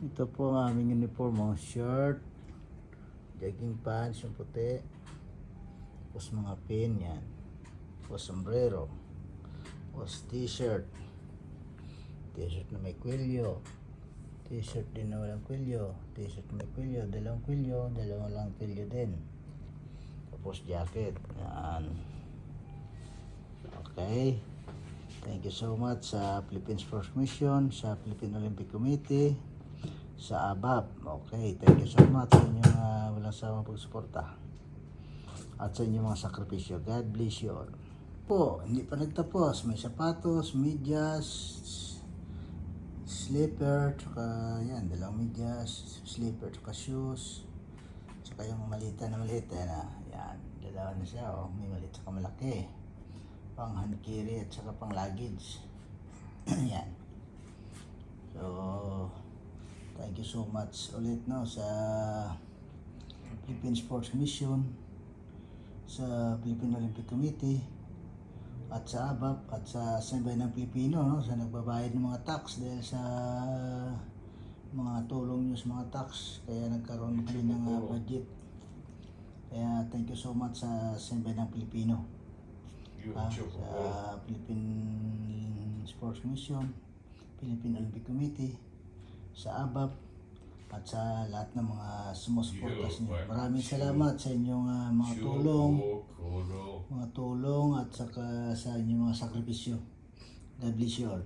Ito po ang aming uniform, shirt, jogging pants yung puti, tapos mga pin yan, tapos sombrero, tapos t-shirt na may kwelyo, t-shirt din na walang kwelyo, t-shirt na may kwelyo, dalawang walang kwelyo din, tapos jacket yan. Okay, thank you so much sa Philippine Sports Mission, sa Philippine Olympic Committee, sa ABAP. Okay, thank you so much sa inyong walang sawang pagsuporta at sa inyong mga sakripisyo. God bless you all. Po, hindi pa nagtapos. May sapatos, medyas, slipper, tsaka yan, dalawang medyas, slipper, tsaka shoes, tsaka yung maliit na yan, dalawa na siya, oh. May maliit tsaka malaki, pang hand carry at saka pang luggage. Yan. So, thank you so much ulit sa Philippine Sports Mission, sa Philippine Olympic Committee, at sa ABAP, at sa Sambayan ng Pilipino, sa nagbabayad ng mga tax dahil sa mga tulong nyo sa mga tax, kaya nagkaroon din ng budget. Kaya thank you so much sa Sambayan ng Pilipino, sa Philippine Sports Mission, Philippine Olympic Committee, sa ABAP, at sa lahat ng mga sumusuportas niyo. Maraming salamat sa inyong mga tulong at saka sa inyong mga sakripisyo. God bless you all.